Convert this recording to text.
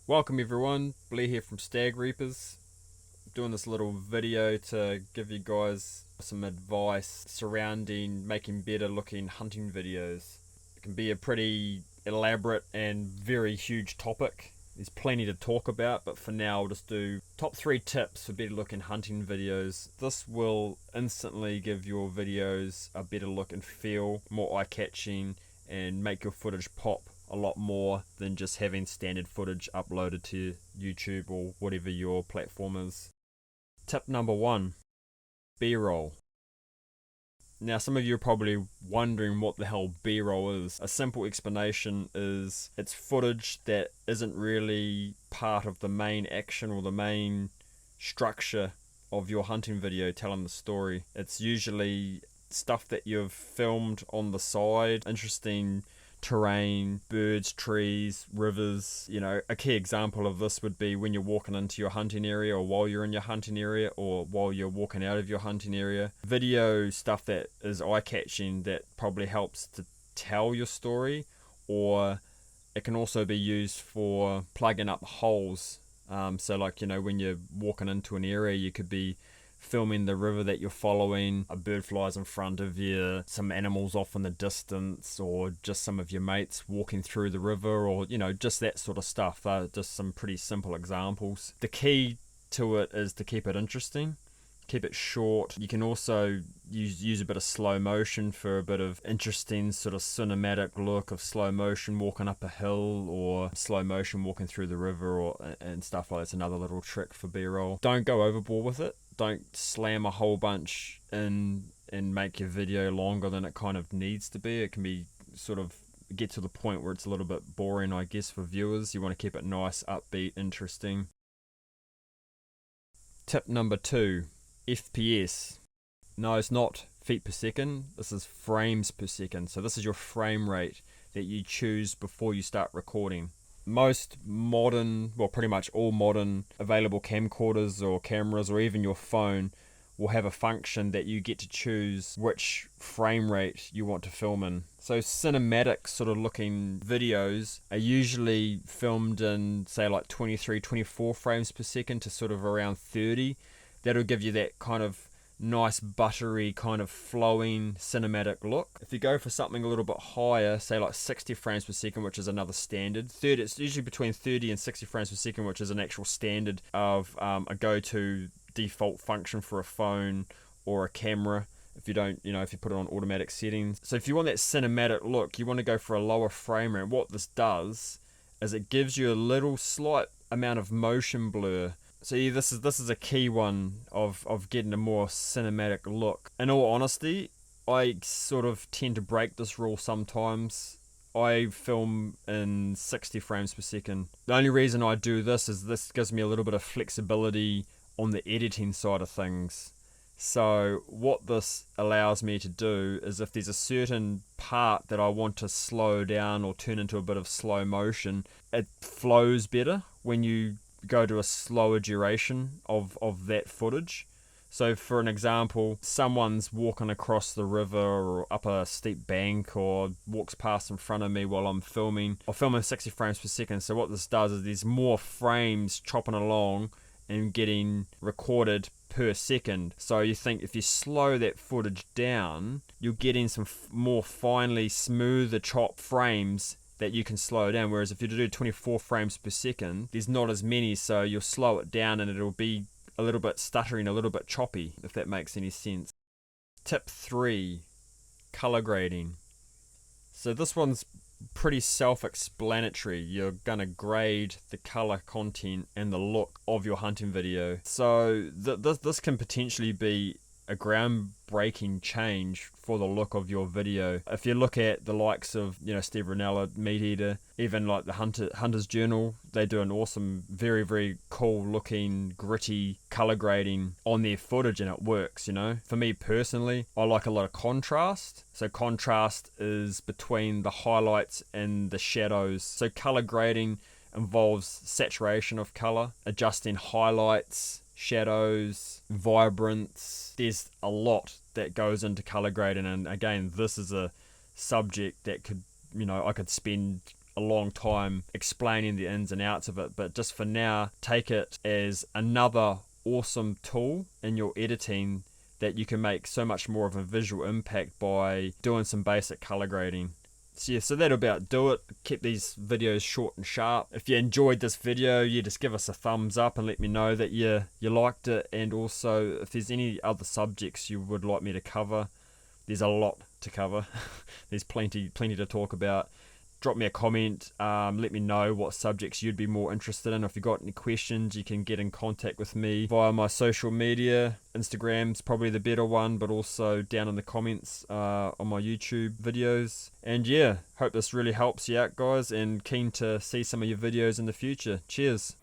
Welcome everyone, Blair here from Stag doing this little video to give you guys some advice surrounding making better looking hunting videos. It can be a pretty elaborate and very huge topic. There's plenty to talk about, but for now I'll just do top 3 tips for better looking hunting videos. This will instantly give your videos a better look and feel, more eye-catching, and make your footage pop a lot more than just having standard footage uploaded to YouTube or whatever your platform is. Tip number 1, B-roll. Now some of you are probably wondering what the hell B-roll is. A simple explanation is it's footage that isn't really part of the main action or the main structure of your hunting video telling the story. It's usually stuff that you've filmed on the side, interesting terrain, birds, trees, rivers. You know, a key example of this would be when you're walking into your hunting area, or while you're in your hunting area, or while you're walking out of your hunting area. Video stuff that is eye-catching that probably helps to tell your story, or it can also be used for plugging up holes. So like, you know, when you're walking into an area, you could be filming the river that you're following, a bird flies in front of you, some animals off in the distance, or just some of your mates walking through the river, or, you know, just that sort of stuff. They're just some pretty simple examples. The key to it is to keep it interesting, keep it short. You can also use a bit of slow motion for a bit of interesting sort of cinematic look of slow motion walking up a hill, or slow motion walking through the river, or and stuff like that's another little trick for B-roll. Don't go overboard with it. Don't slam a whole bunch in and make your video longer than it kind of needs to be. It can be sort of get to the point where it's a little bit boring, I guess, for viewers. You want to keep it nice, upbeat, interesting. Tip number 2, FPS. No, it's not feet per second. This is frames per second. So this is your frame rate that you choose before you start recording. Most modern, well, pretty much all modern available camcorders or cameras, or even your phone, will have a function that you get to choose which frame rate you want to film in. So cinematic sort of looking videos are usually filmed in, say, like 23, 24 frames per second to sort of around 30. That'll give you that kind of nice buttery kind of flowing cinematic look. If you go for something a little bit higher, say like 60 frames per second, which is another standard, 30, it's usually between 30 and 60 frames per second, which is an actual standard of a go-to default function for a phone or a camera, if you don't, you know, if you put it on automatic settings. So if you want that cinematic look, you want to go for a lower frame rate. What this does is it gives you a little slight amount of motion blur. So yeah, this is a key one of getting a more cinematic look. In all honesty, I sort of tend to break this rule sometimes. I film in 60 frames per second. The only reason I do this is this gives me a little bit of flexibility on the editing side of things. So what this allows me to do is, if there's a certain part that I want to slow down or turn into a bit of slow motion, it flows better when you go to a slower duration of that footage. So for an example, someone's walking across the river or up a steep bank, or walks past in front of me while I'm filming. I'll film in 60 frames per second. So what this does is there's more frames chopping along and getting recorded per second. So you think if you slow that footage down, you're getting some more finely smoother chop frames that you can slow down. Whereas if you do 24 frames per second, there's not as many, so you'll slow it down and it'll be a little bit stuttering, a little bit choppy, if that makes any sense. Tip 3, color grading. So this one's pretty self-explanatory. You're gonna grade the color content and the look of your hunting video. So this can potentially be a groundbreaking change for the look of your video. If you look at the likes of, you know, Steve Rinella, Meat Eater, even like the Hunter's Journal, they do an awesome, very, very cool looking, gritty color grading on their footage, and it works, you know. For me personally, I like a lot of contrast. So contrast is between the highlights and the shadows. So color grading involves saturation of color, adjusting highlights, shadows, vibrance. There's a lot that goes into color grading, and again, this is a subject that could, you know, I could spend a long time explaining the ins and outs of it, but just for now, take it as another awesome tool in your editing that you can make so much more of a visual impact by doing some basic color grading. So yeah, so that'll about do it. Keep these videos short and sharp. If you enjoyed this video, yeah, just give us a thumbs up and let me know that you liked it. And also, if there's any other subjects you would like me to cover, there's a lot to cover. There's plenty to talk about. Drop me a comment, let me know what subjects you'd be more interested in. If you've got any questions, you can get in contact with me via my social media. Instagram's probably the better one, but also down in the comments on my YouTube videos. And yeah, hope this really helps you out, guys, and keen to see some of your videos in the future. Cheers.